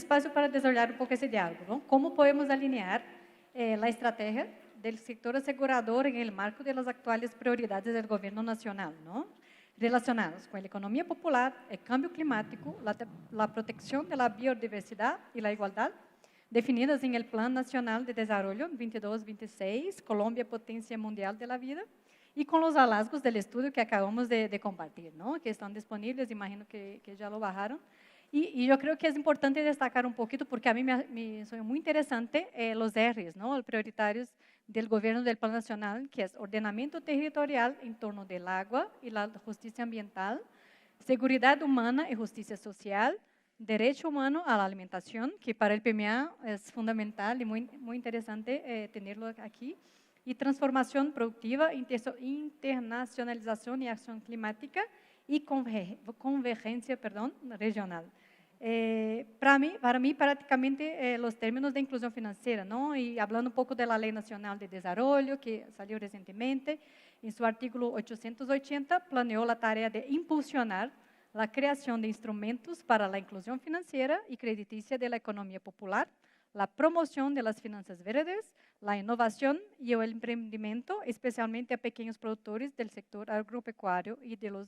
espacio para desarrollar un poco ese diálogo, ¿no? ¿Cómo podemos alinear la estrategia del sector asegurador en el marco de las actuales prioridades del gobierno nacional, ¿no? Relacionados con la economía popular, el cambio climático, la protección de la biodiversidad y la igualdad, definidas en el Plan Nacional de Desarrollo 22-26, Colombia Potencia Mundial de la Vida, y con los hallazgos del estudio que acabamos de compartir, ¿no? Que están disponibles, imagino que ya lo bajaron. Y yo creo que es importante destacar un poquito, porque a mí me son muy interesante los R's, ¿no? Los prioritarios del gobierno del Plan Nacional, que es ordenamiento territorial en torno del agua y la justicia ambiental, seguridad humana y justicia social, derecho humano a la alimentación, que para el PMA es fundamental y muy interesante tenerlo aquí, y transformación productiva, internacionalización y acción climática y convergencia, regional. Para mí prácticamente los términos de inclusión financiera, ¿no? Y hablando un poco de la Ley Nacional de Desarrollo, que salió recientemente, en su artículo 880 planeó la tarea de impulsionar la creación de instrumentos para la inclusión financiera y crediticia de la economía popular, la promoción de las finanzas verdes, la innovación y el emprendimiento, especialmente a pequeños productores del sector agropecuario y de los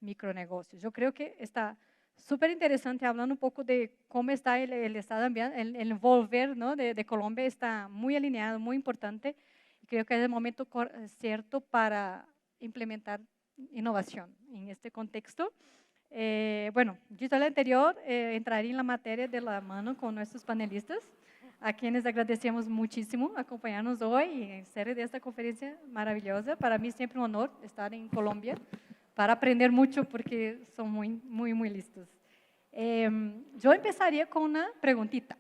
micronegocios. Yo creo que está súper interesante, hablando un poco de cómo está el estado ambiental, el envolver, ¿no? de Colombia está muy alineado, muy importante, y creo que es el momento cierto para implementar innovación en este contexto. Bueno, dicho lo anterior, entraría en la materia de la mano con nuestros panelistas, a quienes agradecemos muchísimo acompañarnos hoy y en serie de esta conferencia maravillosa. Para mí siempre un honor estar en Colombia para aprender mucho, porque son muy listos. Yo empezaría con una preguntita,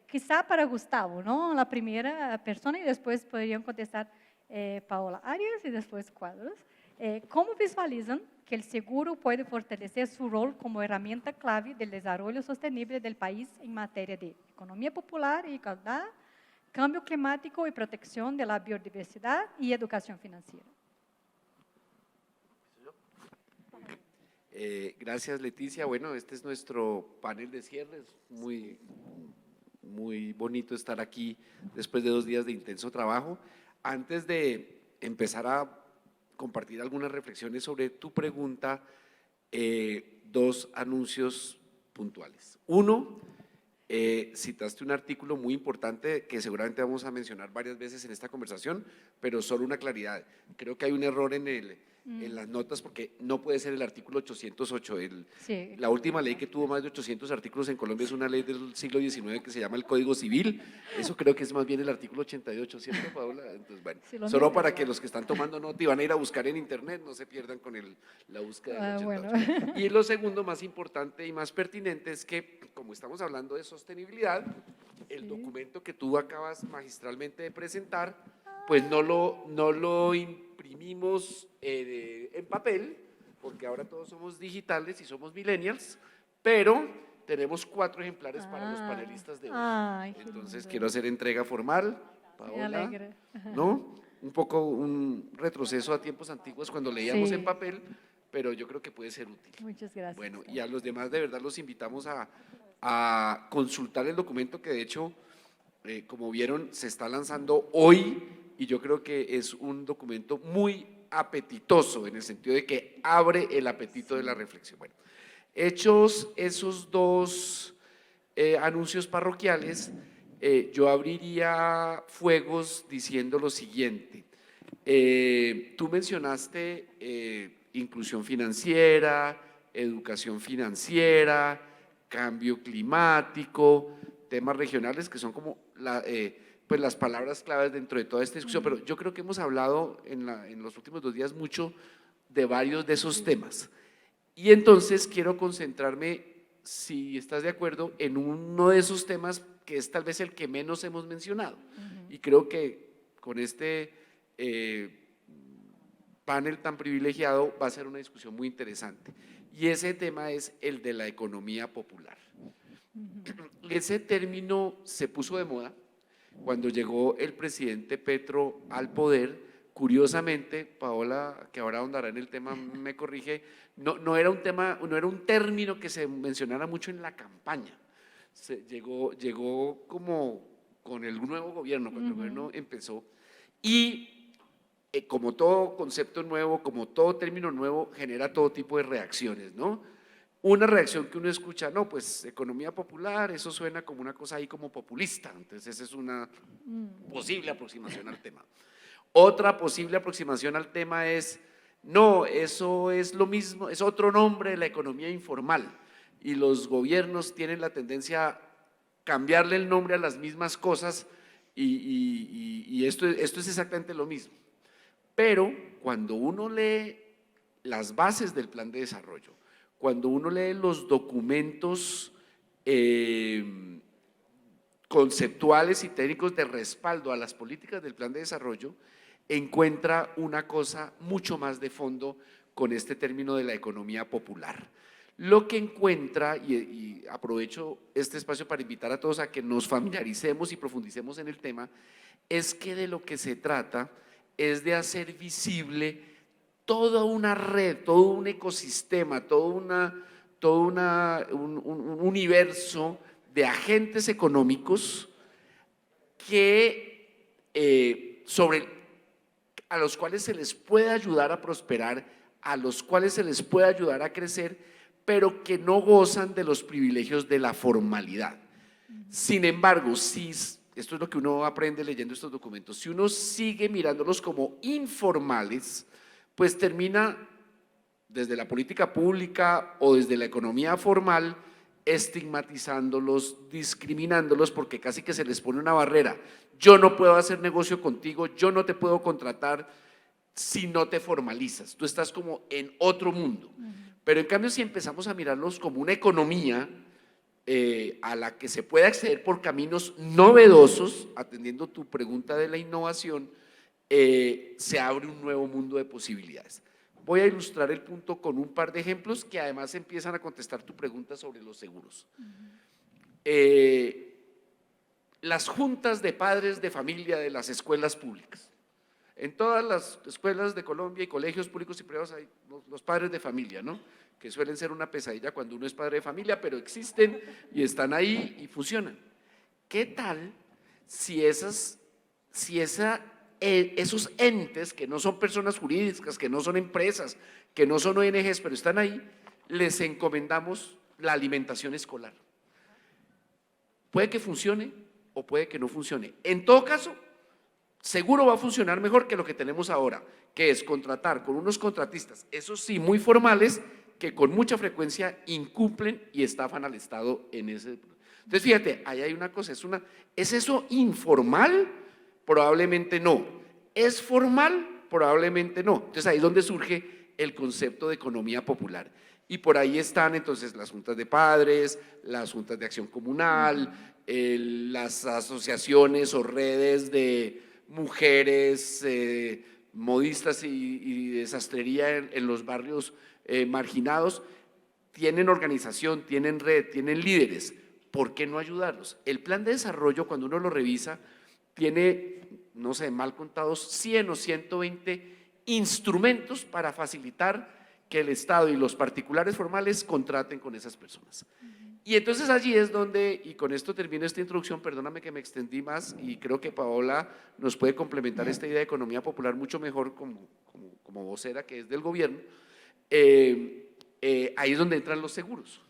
quizá para Gustavo, ¿no? La primera persona, y después podrían contestar Paola Arias y después Cuadros. ¿Cómo visualizan que el seguro puede fortalecer su rol como herramienta clave del desarrollo sostenible del país en materia de economía popular y igualdad, cambio climático y protección de la biodiversidad y educación financiera? Gracias, Leticia. Bueno, este es nuestro panel de cierre. Es muy bonito estar aquí después de 2 días de intenso trabajo. Antes de empezar a compartir algunas reflexiones sobre tu pregunta, 2 anuncios puntuales. Uno, citaste un artículo muy importante que seguramente vamos a mencionar varias veces en esta conversación, pero solo una claridad. Creo que hay un error en las notas, porque no puede ser el artículo 808. Sí. La última ley que tuvo más de 800 artículos en Colombia es una ley del siglo XIX que se llama el Código Civil. Eso creo que es más bien el artículo 88, ¿cierto, Paola? Entonces, bueno, sí, solo para que los que están tomando nota y van a ir a buscar en internet no se pierdan con la búsqueda del 88. Bueno. Y lo segundo, más importante y más pertinente, es que como estamos hablando de sostenibilidad, el documento que tú acabas magistralmente de presentar, pues no lo imprimimos en papel, porque ahora todos somos digitales y somos millennials, pero tenemos 4 ejemplares para los panelistas de hoy. Entonces quiero hacer entrega formal, Paola, ¿no? Un poco un retroceso a tiempos antiguos cuando leíamos en papel, pero yo creo que puede ser útil. Muchas gracias. Bueno, y a los demás de verdad los invitamos a consultar el documento, que de hecho, como vieron, se está lanzando hoy, y yo creo que es un documento muy apetitoso, en el sentido de que abre el apetito de la reflexión. Bueno, hechos esos 2 anuncios parroquiales, yo abriría fuegos diciendo lo siguiente. Tú mencionaste inclusión financiera, educación financiera, cambio climático, temas regionales, que son como pues las palabras claves dentro de toda esta discusión, pero yo creo que hemos hablado en los últimos 2 días mucho de varios de esos temas. Y entonces quiero concentrarme, si estás de acuerdo, en uno de esos temas que es tal vez el que menos hemos mencionado. Y creo que con este panel tan privilegiado va a ser una discusión muy interesante. Y ese tema es el de la economía popular. Ese término se puso de moda cuando llegó el presidente Petro al poder. Curiosamente, Paola, que ahora ahondará en el tema, me corrige, no era un término que se mencionara mucho en la campaña. llegó como con el nuevo gobierno, cuando el gobierno empezó, y como todo concepto nuevo, como todo término nuevo, genera todo tipo de reacciones, ¿no? Una reacción que uno escucha, no, pues economía popular, eso suena como una cosa ahí como populista, entonces esa es una posible aproximación al tema. Otra posible aproximación al tema es, no, eso es lo mismo, es otro nombre de la economía informal y los gobiernos tienen la tendencia a cambiarle el nombre a las mismas cosas y esto es exactamente lo mismo. Pero cuando uno lee las bases del plan de desarrollo, cuando uno lee los documentos conceptuales y técnicos de respaldo a las políticas del plan de desarrollo, encuentra una cosa mucho más de fondo con este término de la economía popular. Lo que encuentra, y aprovecho este espacio para invitar a todos a que nos familiaricemos y profundicemos en el tema, es que de lo que se trata es de hacer visible toda una red, todo un ecosistema, todo un universo de agentes económicos a los cuales se les puede ayudar a prosperar, a los cuales se les puede ayudar a crecer, pero que no gozan de los privilegios de la formalidad. Sin embargo, si esto es lo que uno aprende leyendo estos documentos, si uno sigue mirándolos como informales, pues termina desde la política pública o desde la economía formal estigmatizándolos, discriminándolos, porque casi que se les pone una barrera. Yo no puedo hacer negocio contigo, yo no te puedo contratar si no te formalizas, tú estás como en otro mundo. Pero en cambio, si empezamos a mirarlos como una economía a la que se puede acceder por caminos novedosos, atendiendo tu pregunta de la innovación, se abre un nuevo mundo de posibilidades. Voy a ilustrar el punto con un par de ejemplos que además empiezan a contestar tu pregunta sobre los seguros. Las juntas de padres de familia de las escuelas públicas. En todas las escuelas de Colombia y colegios públicos y privados hay los padres de familia, ¿no? Que suelen ser una pesadilla cuando uno es padre de familia, pero existen y están ahí y funcionan. ¿Qué tal si esos entes que no son personas jurídicas, que no son empresas, que no son ONGs, pero están ahí, les encomendamos la alimentación escolar? Puede que funcione o puede que no funcione. En todo caso, seguro va a funcionar mejor que lo que tenemos ahora, que es contratar con unos contratistas, esos sí muy formales, que con mucha frecuencia incumplen y estafan al Estado en ese. Entonces fíjate, ahí hay una cosa, ¿es eso informal? Probablemente no. ¿Es formal? Probablemente no. Entonces ahí es donde surge el concepto de economía popular. Y por ahí están entonces las juntas de padres, las juntas de acción comunal, las asociaciones o redes de mujeres modistas y de sastrería en los barrios marginados. Tienen organización, tienen red, tienen líderes. ¿Por qué no ayudarlos? El plan de desarrollo, cuando uno lo revisa, tiene, no sé, mal contados 100 o 120 instrumentos para facilitar que el Estado y los particulares formales contraten con esas personas. Y entonces allí es donde, y con esto termino esta introducción, perdóname que me extendí más y creo que Paola nos puede complementar esta idea de economía popular mucho mejor como vocera que es del gobierno. Ahí es donde entran los seguros.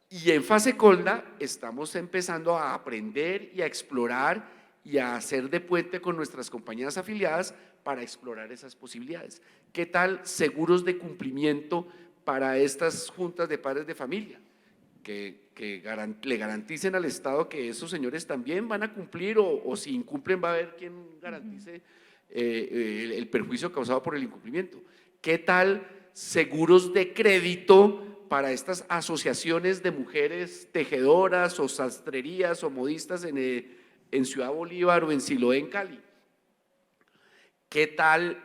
Y en Fase Colda estamos empezando a aprender y a explorar y a hacer de puente con nuestras compañías afiliadas para explorar esas posibilidades. ¿Qué tal seguros de cumplimiento para estas juntas de padres de familia? Que le garanticen al Estado que esos señores también van a cumplir o si incumplen va a haber quien garantice el perjuicio causado por el incumplimiento. ¿Qué tal seguros de crédito para estas asociaciones de mujeres tejedoras o sastrerías o modistas en Ciudad Bolívar o en Siloé, en Cali? ¿Qué tal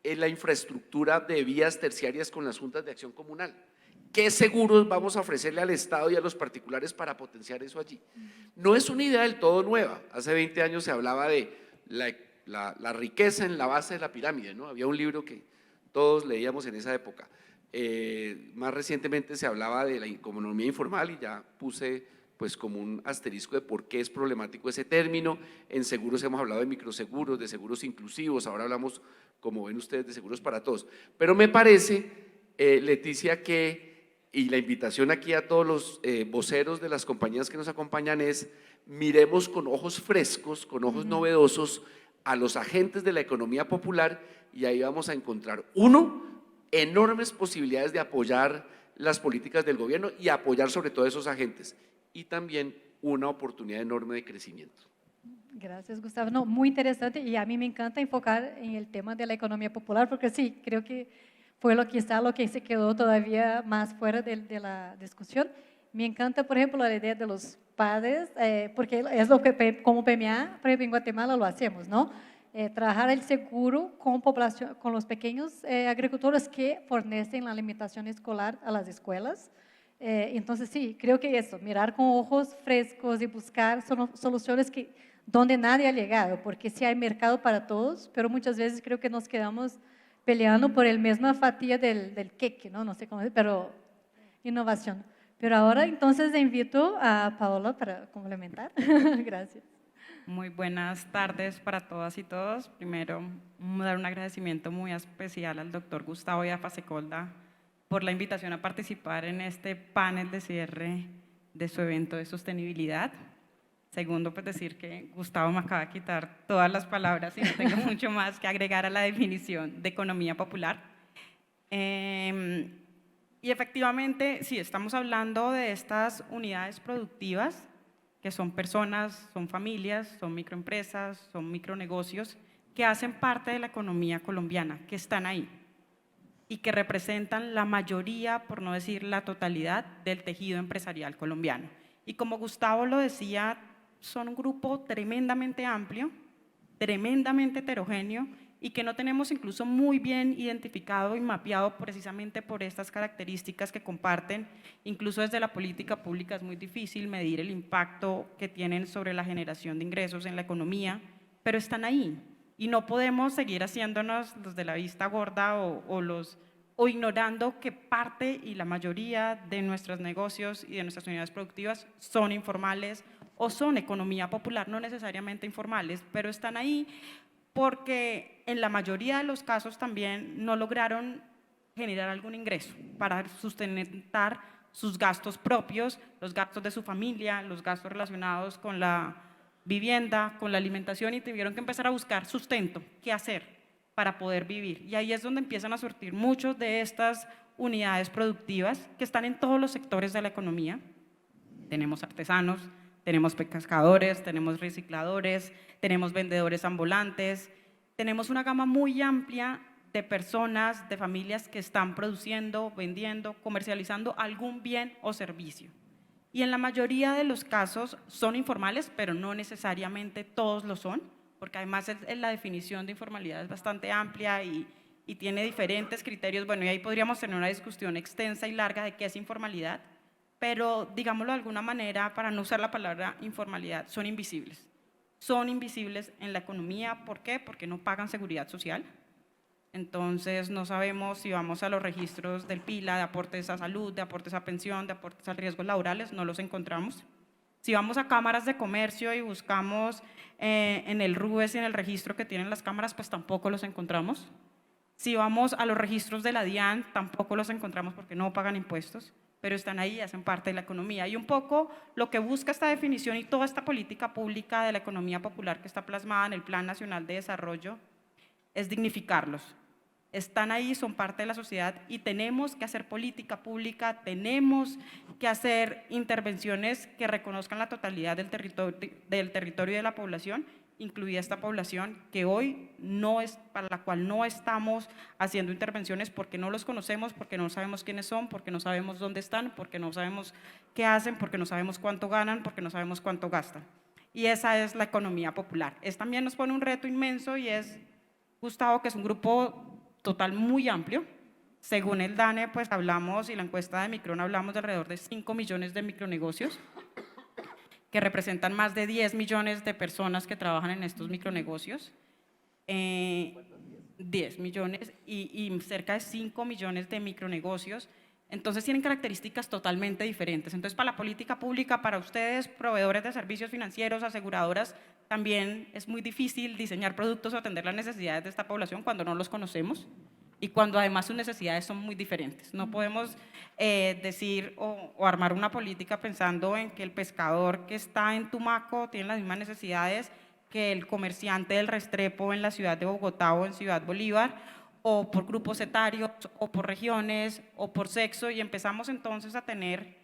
la infraestructura de vías terciarias con las juntas de acción comunal? ¿Qué seguros vamos a ofrecerle al Estado y a los particulares para potenciar eso allí? No es una idea del todo nueva. Hace 20 años se hablaba de la riqueza en la base de la pirámide, ¿no? Había un libro que todos leíamos en esa época. Más recientemente se hablaba de la economía informal y ya puse pues como un asterisco de por qué es problemático ese término. En seguros hemos hablado de microseguros, de seguros inclusivos, ahora hablamos, como ven ustedes, de seguros para todos. Pero me parece, Leticia, y la invitación aquí a todos los voceros de las compañías que nos acompañan es, miremos con ojos frescos, con ojos novedosos a los agentes de la economía popular, y ahí vamos a encontrar, uno, enormes posibilidades de apoyar las políticas del gobierno y apoyar sobre todo a esos agentes, y también una oportunidad enorme de crecimiento. Gracias, Gustavo. No, muy interesante, y a mí me encanta enfocar en el tema de la economía popular, porque sí, creo que fue lo que se quedó todavía más fuera de la discusión. Me encanta, por ejemplo, la idea de los padres, porque es lo que como PMA, por ejemplo, en Guatemala lo hacemos, ¿no? Trabajar el seguro con población, con los pequeños agricultores que fornecen la alimentación escolar a las escuelas. Entonces, sí, creo que eso, mirar con ojos frescos y buscar soluciones donde nadie ha llegado, porque sí hay mercado para todos, pero muchas veces creo que nos quedamos peleando por el misma fatía del queque, ¿no? No sé cómo decir, pero innovación. Pero ahora entonces invito a Paola para complementar. Gracias. Muy buenas tardes para todas y todos. Primero, dar un agradecimiento muy especial al doctor Gustavo y a Fasecolda por la invitación a participar en este panel de cierre de su evento de sostenibilidad. Segundo, pues decir que Gustavo me acaba de quitar todas las palabras y no tengo mucho más que agregar a la definición de economía popular. Y efectivamente, sí, estamos hablando de estas unidades productivas que son personas, son familias, son microempresas, son micronegocios que hacen parte de la economía colombiana, que están ahí y que representan la mayoría, por no decir la totalidad, del tejido empresarial colombiano. Y como Gustavo lo decía, son un grupo tremendamente amplio, tremendamente heterogéneo y que no tenemos incluso muy bien identificado y mapeado precisamente por estas características que comparten. Incluso desde la política pública es muy difícil medir el impacto que tienen sobre la generación de ingresos en la economía, pero están ahí y no podemos seguir haciéndonos los de la vista gorda o ignorando que parte y la mayoría de nuestros negocios y de nuestras unidades productivas son informales o son economía popular, no necesariamente informales, pero están ahí porque en la mayoría de los casos también no lograron generar algún ingreso para sustentar sus gastos propios, los gastos de su familia, los gastos relacionados con la vivienda, con la alimentación, y tuvieron que empezar a buscar sustento, qué hacer para poder vivir. Y ahí es donde empiezan a surtir muchos de estas unidades productivas que están en todos los sectores de la economía. Tenemos artesanos, tenemos pescadores, tenemos recicladores, tenemos vendedores ambulantes, tenemos una gama muy amplia de personas, de familias que están produciendo, vendiendo, comercializando algún bien o servicio. Y en la mayoría de los casos son informales, pero no necesariamente todos lo son, porque además la definición de informalidad es bastante amplia y tiene diferentes criterios. Bueno, y ahí podríamos tener una discusión extensa y larga de qué es informalidad, pero digámoslo de alguna manera, para no usar la palabra informalidad, son invisibles. Son invisibles en la economía. ¿Por qué? Porque no pagan seguridad social. Entonces no sabemos si vamos a los registros del PILA, de aportes a salud, de aportes a pensión, de aportes a riesgos laborales, no los encontramos. Si vamos a cámaras de comercio y buscamos en el RUES y en el registro que tienen las cámaras, pues tampoco los encontramos. Si vamos a los registros de la DIAN, tampoco los encontramos porque no pagan impuestos, pero están ahí y hacen parte de la economía. Y un poco lo que busca esta definición y toda esta política pública de la economía popular que está plasmada en el Plan Nacional de Desarrollo es dignificarlos. Están ahí, son parte de la sociedad y tenemos que hacer política pública, tenemos que hacer intervenciones que reconozcan la totalidad del territorio y de la población, incluida esta población que hoy no es, para la cual no estamos haciendo intervenciones porque no los conocemos, porque no sabemos quiénes son, porque no sabemos dónde están, porque no sabemos qué hacen, porque no sabemos cuánto ganan, porque no sabemos cuánto gastan. Y esa es la economía popular. También nos pone un reto inmenso y es, Gustavo, que es un grupo total muy amplio. Según el DANE, pues hablamos, y la encuesta de Micron, hablamos de alrededor de 5 millones de micronegocios, que representan más de 10 millones de personas que trabajan en estos micronegocios, 10 millones y cerca de 5 millones de micronegocios Entonces tienen características totalmente diferentes. Entonces para la política pública, para ustedes, proveedores de servicios financieros, aseguradoras, también es muy difícil diseñar productos o atender las necesidades de esta población cuando no los conocemos y cuando además sus necesidades son muy diferentes. No podemos decir o armar una política pensando en que el pescador que está en Tumaco tiene las mismas necesidades que el comerciante del Restrepo en la ciudad de Bogotá o en Ciudad Bolívar, o por grupos etarios, o por regiones, o por sexo, y empezamos entonces a tener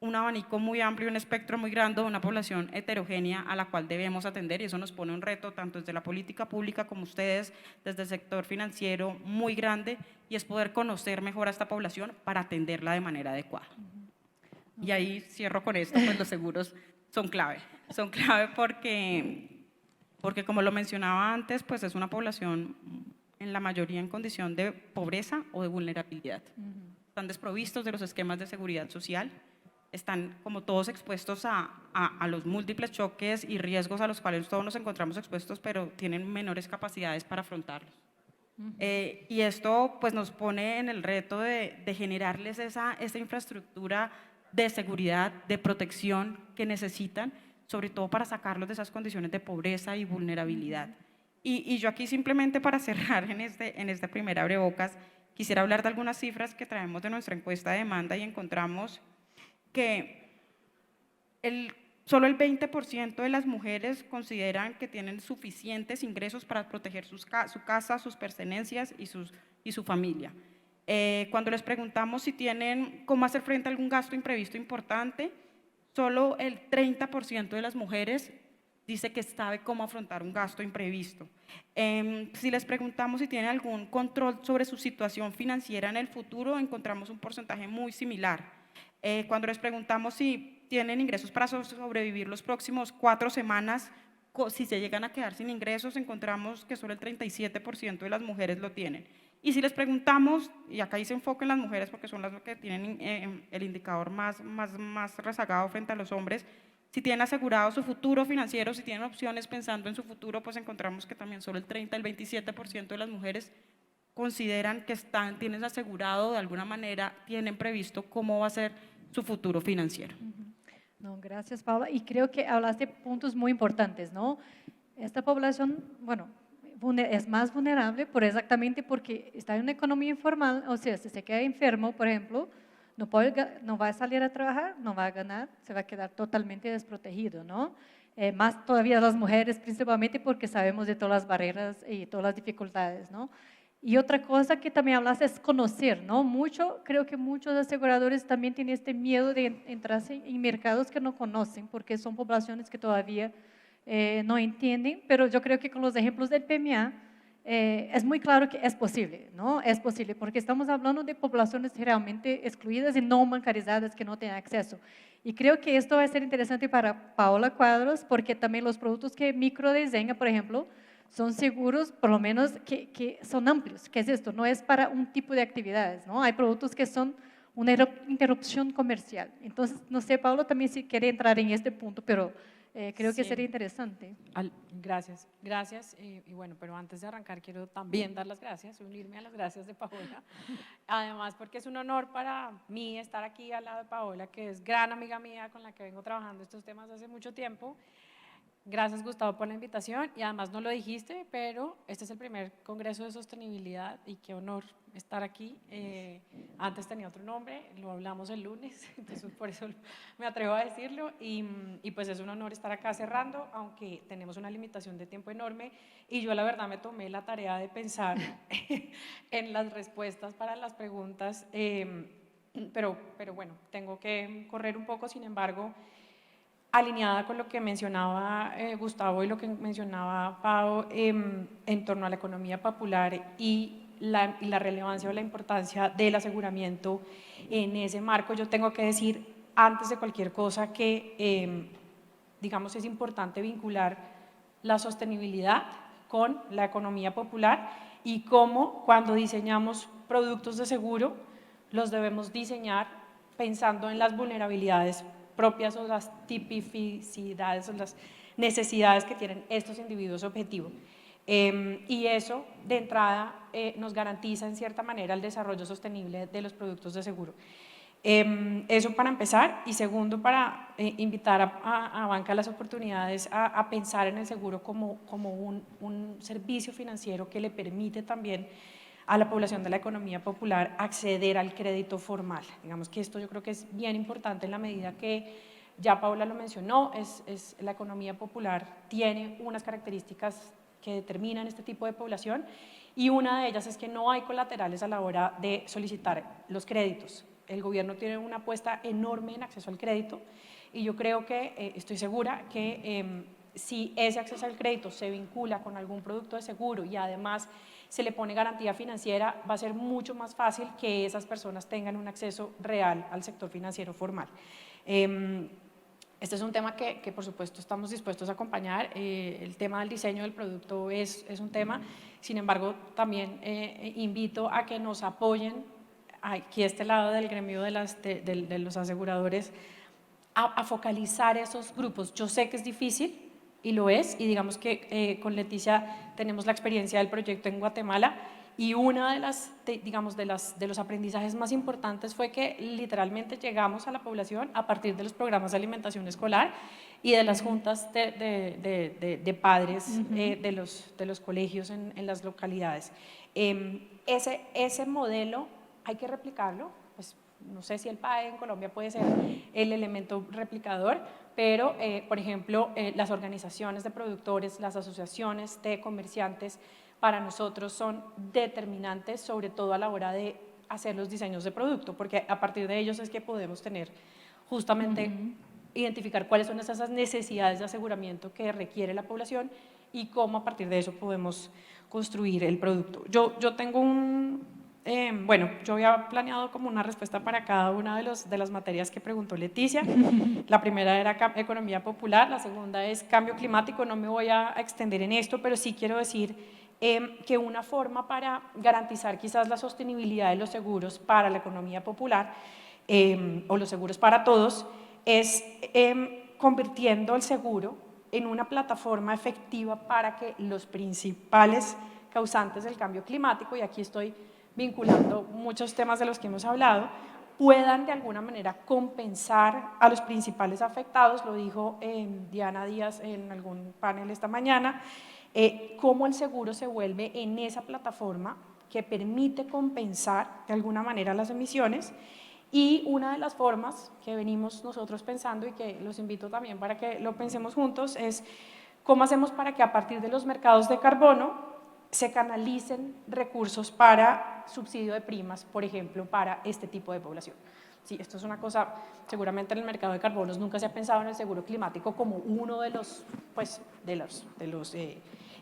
un abanico muy amplio, un espectro muy grande de una población heterogénea a la cual debemos atender, y eso nos pone un reto tanto desde la política pública como ustedes, desde el sector financiero, muy grande, y es poder conocer mejor a esta población para atenderla de manera adecuada. Y ahí cierro con esto, pues los seguros son clave porque como lo mencionaba antes, pues es una población en la mayoría en condición de pobreza o de vulnerabilidad. Están desprovistos de los esquemas de seguridad social, están como todos expuestos a los múltiples choques y riesgos a los cuales todos nos encontramos expuestos, pero tienen menores capacidades para afrontarlos. Y esto pues nos pone en el reto de generarles esa infraestructura de seguridad, de protección que necesitan, sobre todo para sacarlos de esas condiciones de pobreza y vulnerabilidad. Y yo aquí simplemente para cerrar en este primer abrebocas, quisiera hablar de algunas cifras que traemos de nuestra encuesta de demanda y encontramos que solo el 20% de las mujeres consideran que tienen suficientes ingresos para proteger su casa, sus pertenencias y su familia. Cuando les preguntamos si tienen cómo hacer frente a algún gasto imprevisto importante, solo el 30% de las mujeres dice que sabe cómo afrontar un gasto imprevisto. Si les preguntamos si tienen algún control sobre su situación financiera en el futuro, encontramos un porcentaje muy similar. Cuando les preguntamos si tienen ingresos para sobrevivir los próximos 4 semanas, si se llegan a quedar sin ingresos, encontramos que solo el 37% de las mujeres lo tienen. Y si les preguntamos, y acá ahí se enfoca en las mujeres porque son las que tienen el indicador más rezagado frente a los hombres, si tienen asegurado su futuro financiero, si tienen opciones pensando en su futuro, pues encontramos que también solo el 27% de las mujeres consideran que tienen asegurado de alguna manera, tienen previsto cómo va a ser su futuro financiero. No, gracias, Paula. Y creo que hablaste de puntos muy importantes, ¿no? Esta población, bueno, es más vulnerable exactamente porque está en una economía informal, o sea, si se queda enfermo, por ejemplo, no va a salir a trabajar, no va a ganar, se va a quedar totalmente desprotegido, ¿no? Más todavía las mujeres, principalmente porque sabemos de todas las barreras y todas las dificultades, ¿no? Y otra cosa que también hablas es conocer, ¿no? Creo que muchos aseguradores también tienen este miedo de entrarse en mercados que no conocen, porque son poblaciones que todavía no entienden, pero yo creo que con los ejemplos del PMA, es muy claro que es posible, ¿no? Es posible, porque estamos hablando de poblaciones realmente excluidas y no bancarizadas que no tienen acceso. Y creo que esto va a ser interesante para Paola Cuadros, porque también los productos que microdiseña, por ejemplo, son seguros, por lo menos que son amplios. ¿Qué es esto? No es para un tipo de actividades, ¿no? Hay productos que son una interrupción comercial. Entonces, no sé, Paola, también si quiere entrar en este punto, pero creo que sería interesante. Gracias, gracias. Y bueno, pero antes de arrancar quiero también dar las gracias, unirme a las gracias de Paola. Además, porque es un honor para mí estar aquí al lado de Paola, que es gran amiga mía con la que vengo trabajando estos temas hace mucho tiempo. Gracias, Gustavo, por la invitación, y además no lo dijiste, pero este es el primer Congreso de Sostenibilidad y qué honor estar aquí. Antes tenía otro nombre, lo hablamos el lunes, entonces por eso me atrevo a decirlo, y pues es un honor estar acá cerrando, aunque tenemos una limitación de tiempo enorme, y yo la verdad me tomé la tarea de pensar en las respuestas para las preguntas, pero bueno, tengo que correr un poco, sin embargo, alineada con lo que mencionaba Gustavo y lo que mencionaba Pau en torno a la economía popular y la relevancia o la importancia del aseguramiento en ese marco, yo tengo que decir antes de cualquier cosa que digamos es importante vincular la sostenibilidad con la economía popular y cómo cuando diseñamos productos de seguro los debemos diseñar pensando en las vulnerabilidades propias o las tipificidades o las necesidades que tienen estos individuos objetivo. Y eso, de entrada, nos garantiza en cierta manera el desarrollo sostenible de los productos de seguro. Eso para empezar, y segundo, para invitar a banca las oportunidades a pensar en el seguro como un servicio financiero que le permite también a la población de la economía popular acceder al crédito formal. Digamos que esto yo creo que es bien importante en la medida que ya Paula lo mencionó, la economía popular tiene unas características que determinan este tipo de población, y una de ellas es que no hay colaterales a la hora de solicitar los créditos. El gobierno tiene una apuesta enorme en acceso al crédito, y yo creo que, estoy segura que si ese acceso al crédito se vincula con algún producto de seguro y además se le pone garantía financiera, va a ser mucho más fácil que esas personas tengan un acceso real al sector financiero formal. Este es un tema que por supuesto estamos dispuestos a acompañar. El tema del diseño del producto es un tema, sin embargo también invito a que nos apoyen aquí a este lado del gremio de los aseguradores a focalizar esos grupos. Yo sé que es difícil y lo es, y digamos que con Leticia tenemos la experiencia del proyecto en Guatemala, y una de los aprendizajes más importantes fue que literalmente llegamos a la población a partir de los programas de alimentación escolar y de las juntas de padres de los colegios en las localidades. Ese modelo hay que replicarlo, pues no sé si el PAE en Colombia puede ser el elemento replicador, pero por ejemplo las organizaciones de productores, las asociaciones de comerciantes, para nosotros son determinantes, sobre todo a la hora de hacer los diseños de producto, porque a partir de ellos es que podemos tener justamente identificar cuáles son esas necesidades de aseguramiento que requiere la población y cómo a partir de eso podemos construir el producto. Yo tengo yo había planeado como una respuesta para cada una de las materias que preguntó Leticia. La primera era economía popular, la segunda es cambio climático. No me voy a extender en esto, pero sí quiero decir que una forma para garantizar quizás la sostenibilidad de los seguros para la economía popular o los seguros para todos es convirtiendo el seguro en una plataforma efectiva para que los principales causantes del cambio climático, y aquí estoy vinculando muchos temas de los que hemos hablado, puedan de alguna manera compensar a los principales afectados. Lo dijo Diana Díaz en algún panel esta mañana, cómo el seguro se vuelve en esa plataforma que permite compensar de alguna manera las emisiones. Y una de las formas que venimos nosotros pensando y que los invito también para que lo pensemos juntos es cómo hacemos para que a partir de los mercados de carbono se canalicen recursos para subsidio de primas, por ejemplo, para este tipo de población. Sí, esto es una cosa, seguramente en el mercado de carbonos nunca se ha pensado en el seguro climático como uno de los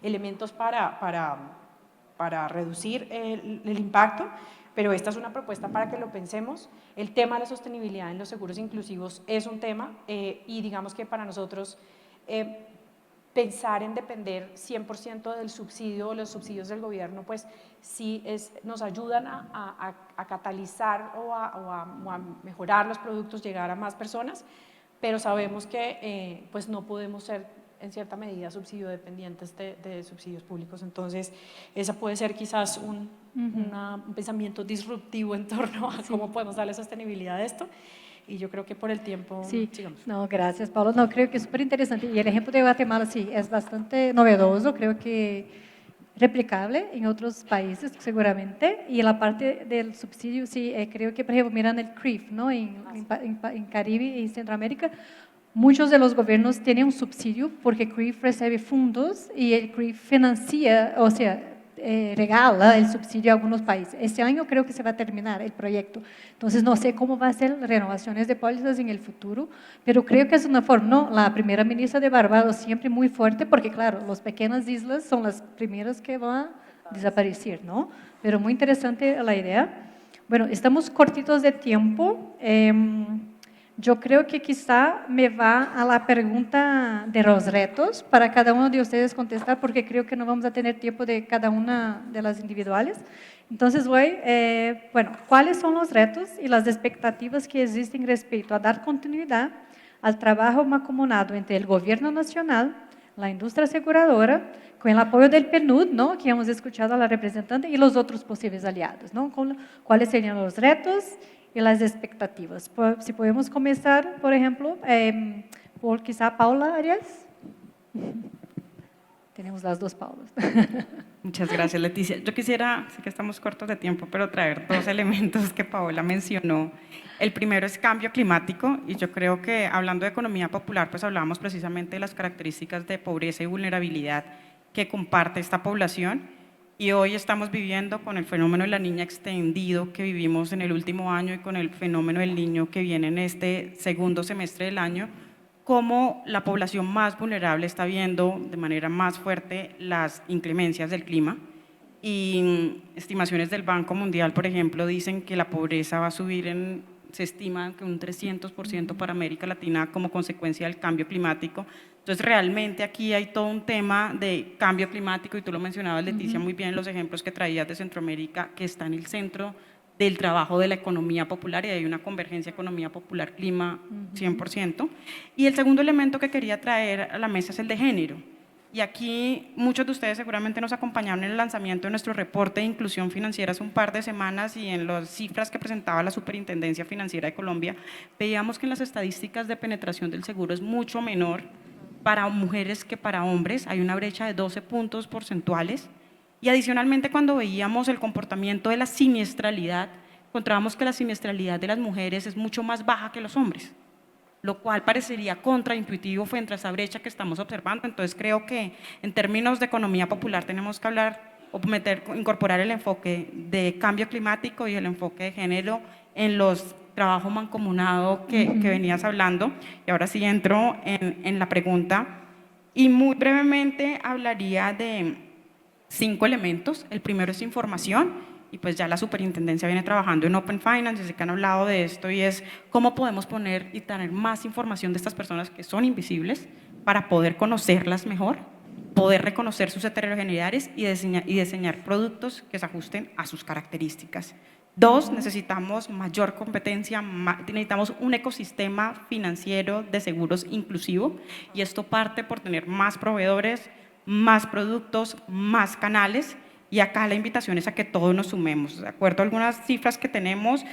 elementos para reducir el impacto, pero esta es una propuesta para que lo pensemos. El tema de la sostenibilidad en los seguros inclusivos es un tema y digamos que para nosotros pensar en depender 100% del subsidio o los subsidios del gobierno, pues sí nos ayudan a catalizar o a mejorar los productos, llegar a más personas, pero sabemos que pues no podemos ser en cierta medida subsidio dependientes de subsidios públicos. Entonces esa puede ser quizás un pensamiento disruptivo en torno a cómo podemos darle sostenibilidad a esto. Y yo creo que por el tiempo, Sí, sigamos. no, gracias, Paulo. No, creo que es súper interesante. Y el ejemplo de Guatemala, sí, es bastante novedoso, creo que replicable en otros países, seguramente. Y la parte del subsidio, sí, creo que, por ejemplo, miran el CRIF, ¿no? En Caribe y Centroamérica, muchos de los gobiernos tienen un subsidio porque CRIF recibe fondos y el CRIF financia, o sea, regala el subsidio a algunos países. Este año creo que se va a terminar el proyecto, entonces no sé cómo va a ser renovaciones de pólizas en el futuro, pero creo que es una forma, ¿no? La primera ministra de Barbados siempre muy fuerte, porque claro, las pequeñas islas son las primeras que van a desaparecer, ¿no? Pero muy interesante la idea. Bueno, estamos cortitos de tiempo. Yo creo que quizá me va a la pregunta de los retos para cada uno de ustedes contestar, porque creo que no vamos a tener tiempo de cada una de las individuales. Entonces voy, bueno, ¿cuáles son los retos y las expectativas que existen respecto a dar continuidad al trabajo mancomunado entre el gobierno nacional, la industria aseguradora, con el apoyo del PNUD, ¿no? Que hemos escuchado a la representante, y los otros posibles aliados, ¿no? ¿Cuáles serían los retos y las expectativas? Si podemos comenzar, por ejemplo, por quizá Paula Arias. Tenemos las dos Paulas. Muchas gracias, Leticia. Yo quisiera, sé que estamos cortos de tiempo, pero traer dos elementos que Paola mencionó. El primero es cambio climático, y yo creo que hablando de economía popular, pues hablábamos precisamente de las características de pobreza y vulnerabilidad que comparte esta población, y hoy estamos viviendo con el fenómeno de la niña extendido que vivimos en el último año y con el fenómeno del niño que viene en este segundo semestre del año, cómo la población más vulnerable está viendo de manera más fuerte las inclemencias del clima, y estimaciones del Banco Mundial, por ejemplo, dicen que la pobreza va a subir se estima que un 300% para América Latina como consecuencia del cambio climático. Entonces, realmente aquí hay todo un tema de cambio climático, y tú lo mencionabas, Leticia, muy bien, los ejemplos que traías de Centroamérica, que está en el centro del trabajo de la economía popular, y hay una convergencia economía popular-clima 100%. Y el segundo elemento que quería traer a la mesa es el de género. Y aquí muchos de ustedes seguramente nos acompañaron en el lanzamiento de nuestro reporte de inclusión financiera hace un par de semanas, y en las cifras que presentaba la Superintendencia Financiera de Colombia, veíamos que en las estadísticas de penetración del seguro es mucho menor para mujeres que para hombres, hay una brecha de 12 puntos porcentuales. Y adicionalmente, cuando veíamos el comportamiento de la siniestralidad, encontrábamos que la siniestralidad de las mujeres es mucho más baja que los hombres, lo cual parecería contraintuitivo frente a esa brecha que estamos observando. Entonces, creo que en términos de economía popular tenemos que hablar o incorporar el enfoque de cambio climático y el enfoque de género en los trabajo mancomunado que venías hablando. Y ahora sí entro en la pregunta, y muy brevemente hablaría de 5 elementos. El primero es información, y pues ya la superintendencia viene trabajando en Open Finance, desde que han hablado de esto, y es cómo podemos poner y tener más información de estas personas que son invisibles para poder conocerlas mejor, poder reconocer sus heterogeneidades y diseñar productos que se ajusten a sus características. 2, necesitamos mayor competencia, necesitamos un ecosistema financiero de seguros inclusivo, y esto parte por tener más proveedores, más productos, más canales, y acá la invitación es a que todos nos sumemos. De acuerdo a algunas cifras que tenemos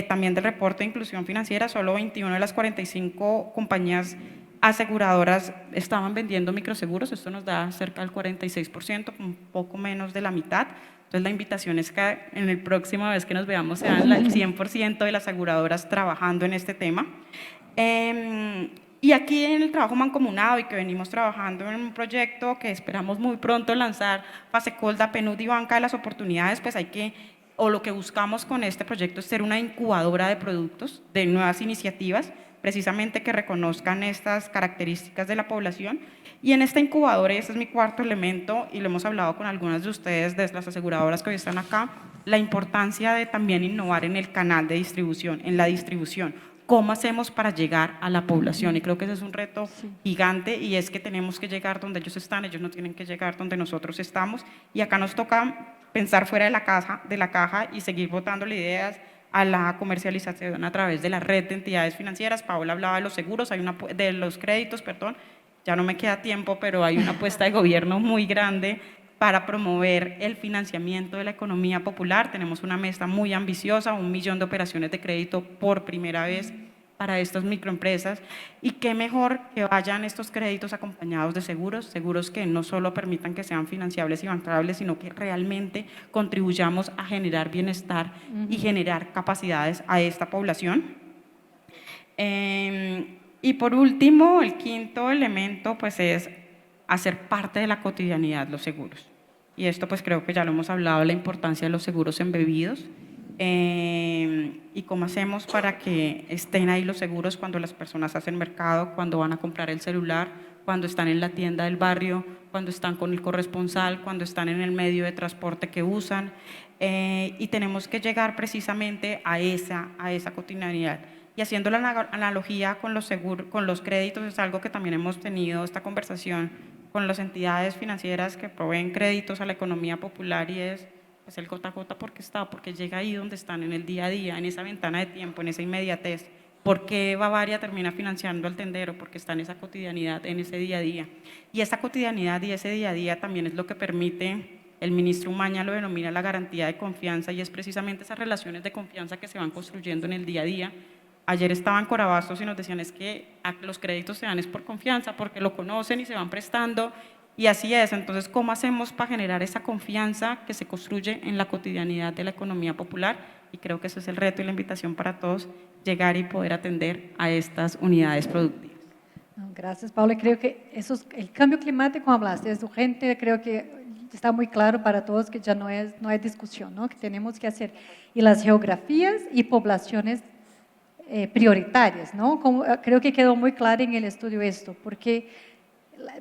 también del reporte de inclusión financiera, solo 21 de las 45 compañías aseguradoras estaban vendiendo microseguros. Esto nos da cerca del 46%, un poco menos de la mitad. Entonces, la invitación es que en la próxima vez que nos veamos sean el 100% de las aseguradoras trabajando en este tema. Y aquí en el trabajo mancomunado, y que venimos trabajando en un proyecto que esperamos muy pronto lanzar, Fasecolda, PNUD y Banca de las Oportunidades, pues lo que buscamos con este proyecto es ser una incubadora de productos, de nuevas iniciativas, precisamente que reconozcan estas características de la población. Y en esta incubadora, y este es mi cuarto elemento, y lo hemos hablado con algunas de ustedes, de las aseguradoras que hoy están acá, la importancia de también innovar en el canal de distribución, en la distribución. ¿Cómo hacemos para llegar a la población? Y creo que ese es un reto gigante, y es que tenemos que llegar donde ellos están, ellos no tienen que llegar donde nosotros estamos, y acá nos toca pensar fuera de la caja y seguir botándole ideas a la comercialización a través de la red de entidades financieras. Paola hablaba de los seguros, de los créditos, perdón, ya no me queda tiempo, pero hay una apuesta de gobierno muy grande para promover el financiamiento de la economía popular. Tenemos una meta muy ambiciosa, 1 millón de operaciones de crédito por primera vez para estas microempresas, y qué mejor que vayan estos créditos acompañados de seguros que no solo permitan que sean financiables y bancables, sino que realmente contribuyamos a generar bienestar y generar capacidades a esta población. Y por último, el quinto elemento pues es hacer parte de la cotidianidad los seguros. Y esto pues creo que ya lo hemos hablado, la importancia de los seguros embebidos, y cómo hacemos para que estén ahí los seguros cuando las personas hacen mercado, cuando van a comprar el celular, cuando están en la tienda del barrio, cuando están con el corresponsal, cuando están en el medio de transporte que usan, y tenemos que llegar precisamente a esa cotidianidad. Y haciendo la analogía con los créditos, es algo que también hemos tenido esta conversación con las entidades financieras que proveen créditos a la economía popular, y es pues el gota a gota porque llega ahí donde están, en el día a día, en esa ventana de tiempo, en esa inmediatez. ¿Por qué Bavaria termina financiando al tendero? Porque está en esa cotidianidad, en ese día a día. Y esa cotidianidad y ese día a día también es lo que permite, el ministro Umaña lo denomina la garantía de confianza, y es precisamente esas relaciones de confianza que se van construyendo en el día a día. Ayer estaban Corabastos y nos decían es que los créditos se dan es por confianza, porque lo conocen y se van prestando, y así es. Entonces, ¿cómo hacemos para generar esa confianza que se construye en la cotidianidad de la economía popular? Y creo que ese es el reto y la invitación para todos, llegar y poder atender a estas unidades productivas. Gracias, Paula. Creo que el cambio climático, hablaste, es urgente, creo que está muy claro para todos que ya no hay discusión, ¿no? Que tenemos que hacer. Y las geografías y poblaciones prioritarias, ¿no? Creo que quedó muy claro en el estudio esto, porque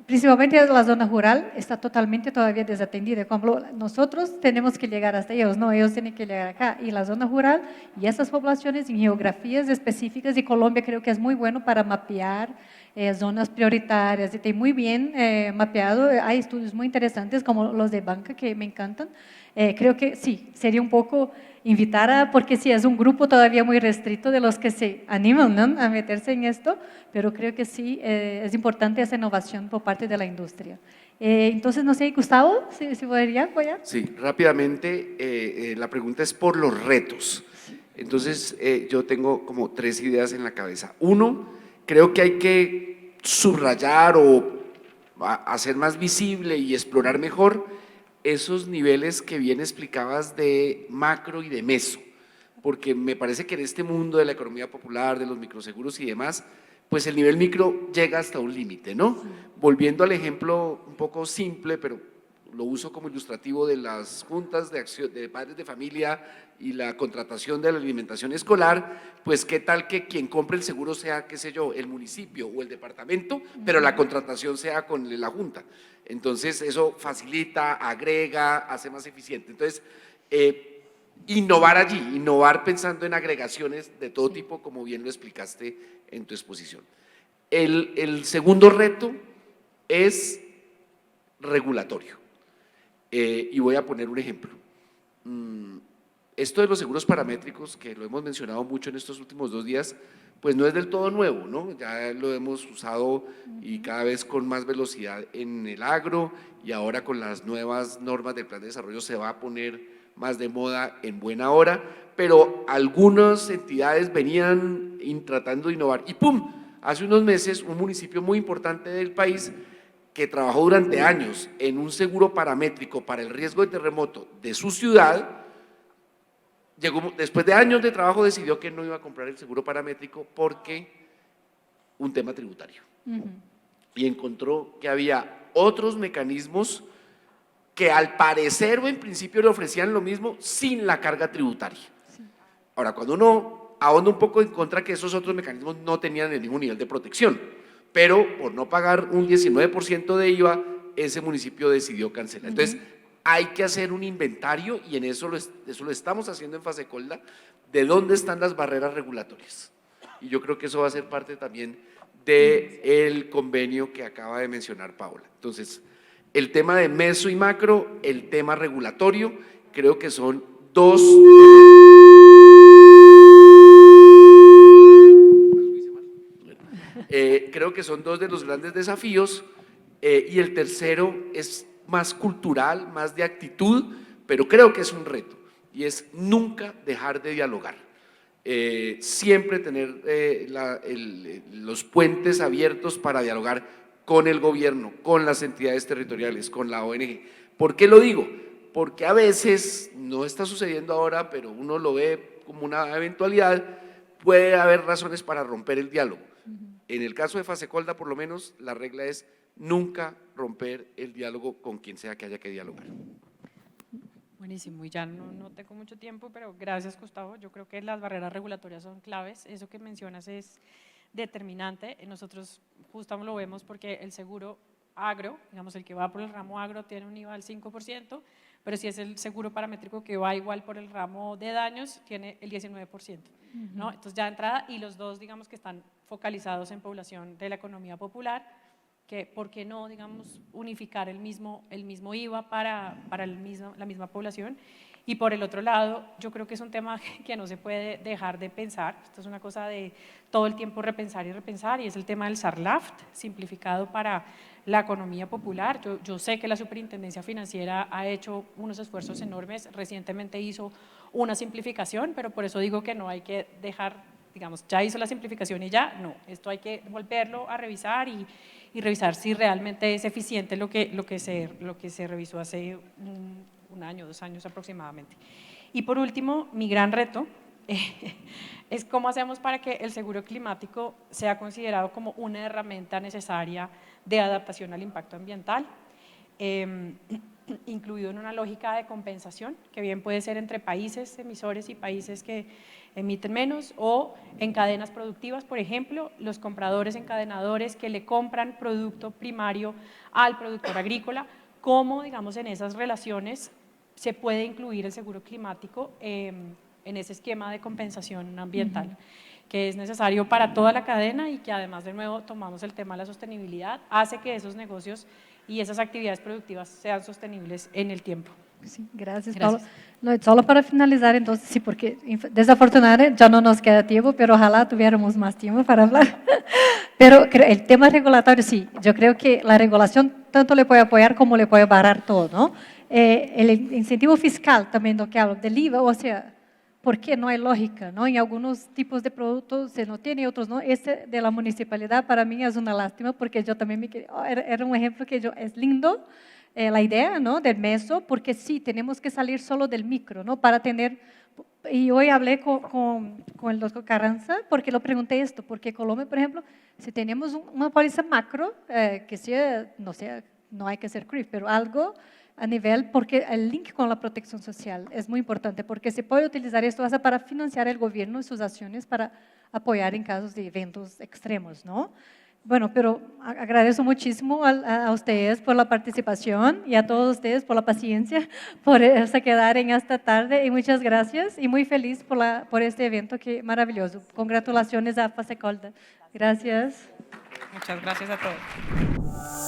principalmente la zona rural está totalmente todavía desatendida. Como nosotros tenemos que llegar hasta ellos, no, ellos tienen que llegar acá. Y la zona rural y esas poblaciones en geografías específicas, y Colombia creo que es muy bueno para mapear zonas prioritarias, y está muy bien mapeado. Hay estudios muy interesantes como los de banca que me encantan. Creo que sí, sería un poco invitar porque sí, es un grupo todavía muy restrito de los que se animan, ¿no?, a meterse en esto, pero creo que sí, es importante esa innovación por parte de la industria. Entonces, no sé, Gustavo, si podría apoyar. Sí, rápidamente, la pregunta es por los retos. Entonces, yo tengo como 3 ideas en la cabeza. Uno, creo que hay que subrayar o hacer más visible y explorar mejor esos niveles que bien explicabas de macro y de meso, porque me parece que en este mundo de la economía popular, de los microseguros y demás, pues el nivel micro llega hasta un límite, ¿no? Sí. Volviendo al ejemplo un poco simple, pero lo uso como ilustrativo de las juntas de acción de padres de familia y la contratación de la alimentación escolar, pues qué tal que quien compre el seguro sea, qué sé yo, el municipio o el departamento, pero la contratación sea con la junta. Entonces eso facilita, agrega, hace más eficiente. Entonces, innovar allí, innovar pensando en agregaciones de todo tipo, como bien lo explicaste en tu exposición. El segundo reto es regulatorio. Y voy a poner un ejemplo. Esto de los seguros paramétricos, que lo hemos mencionado mucho en estos últimos 2 días, pues no es del todo nuevo, ¿no? Ya lo hemos usado y cada vez con más velocidad en el agro, y ahora con las nuevas normas del Plan de Desarrollo se va a poner más de moda en buena hora, pero algunas entidades venían tratando de innovar y ¡pum! Hace unos meses un municipio muy importante del país que trabajó durante años en un seguro paramétrico para el riesgo de terremoto de su ciudad, después de años de trabajo decidió que no iba a comprar el seguro paramétrico porque un tema tributario. Y encontró que había otros mecanismos que al parecer o en principio le ofrecían lo mismo sin la carga tributaria. Sí. Ahora, cuando uno ahonda un poco, encuentra que esos otros mecanismos no tenían ningún nivel de protección, pero por no pagar un 19% de IVA, ese municipio decidió cancelar. Entonces, hay que hacer un inventario, y en eso lo estamos haciendo en Fasecolda, de dónde están las barreras regulatorias. Y yo creo que eso va a ser parte también del convenio que acaba de mencionar Paula. Entonces, el tema de meso y macro, el tema regulatorio, creo que son dos… creo que son 2 de los grandes desafíos, y el tercero es más cultural, más de actitud, pero creo que es un reto, y es nunca dejar de dialogar. Siempre tener los puentes abiertos para dialogar con el gobierno, con las entidades territoriales, con la ONG. ¿Por qué lo digo? Porque a veces, no está sucediendo ahora, pero uno lo ve como una eventualidad, puede haber razones para romper el diálogo. En el caso de Fasecolda, por lo menos, la regla es nunca romper el diálogo con quien sea que haya que dialogar. Buenísimo, y ya no tengo mucho tiempo, pero gracias, Gustavo. Yo creo que las barreras regulatorias son claves. Eso que mencionas es determinante. Nosotros justo lo vemos porque el seguro agro, digamos el que va por el ramo agro, tiene un IVA del 5%, pero si es el seguro paramétrico que va igual por el ramo de daños, tiene el 19%, ¿no? Entonces ya de entrada, y los dos digamos que están focalizados en población de la economía popular, que por qué no, digamos, unificar el mismo IVA para la misma población. Y por el otro lado, yo creo que es un tema que no se puede dejar de pensar, esto es una cosa de todo el tiempo repensar y repensar, y es el tema del SARLAFT, simplificado para la economía popular. Yo sé que la Superintendencia Financiera ha hecho unos esfuerzos enormes, recientemente hizo una simplificación, pero por eso digo que no hay que dejar, digamos, ya hizo la simplificación y ya, no, esto hay que volverlo a revisar y revisar si realmente es eficiente lo que se revisó hace un año, 2 años aproximadamente. Y por último, mi gran reto es cómo hacemos para que el seguro climático sea considerado como una herramienta necesaria de adaptación al impacto ambiental, incluido en una lógica de compensación, que bien puede ser entre países emisores y países que emiten menos, o en cadenas productivas, por ejemplo, los compradores encadenadores que le compran producto primario al productor agrícola, cómo, digamos, en esas relaciones se puede incluir el seguro climático en ese esquema de compensación ambiental, que es necesario para toda la cadena y que además, de nuevo, tomamos el tema de la sostenibilidad, hace que esos negocios y esas actividades productivas sean sostenibles en el tiempo. Sí, gracias, Gracias. Paulo. No, solo para finalizar, entonces, sí, porque desafortunadamente ya no nos queda tiempo, pero ojalá tuviéramos más tiempo para hablar. Pero el tema regulatorio, sí, yo creo que la regulación tanto le puede apoyar como le puede parar todo, ¿no? El incentivo fiscal también, lo que hablo del IVA, o sea, ¿por qué no hay lógica, no? En algunos tipos de productos se no tiene, otros no. Este de la municipalidad para mí es una lástima, porque yo también era un ejemplo que es lindo, la idea, ¿no?, del meso, porque sí, tenemos que salir solo del micro, ¿no?, para tener, y hoy hablé con el doctor Carranza, porque lo pregunté esto, porque Colombia, por ejemplo, si tenemos una póliza macro, que sea, no hay que ser CRIF, pero algo a nivel, porque el link con la protección social es muy importante, porque se puede utilizar esto hasta para financiar el gobierno y sus acciones para apoyar en casos de eventos extremos, ¿no? Bueno, pero agradezco muchísimo a ustedes por la participación y a todos ustedes por la paciencia, por quedar en esta tarde, y muchas gracias y muy feliz por este evento que maravilloso. Congratulaciones a Fasecolda. Gracias. Muchas gracias a todos.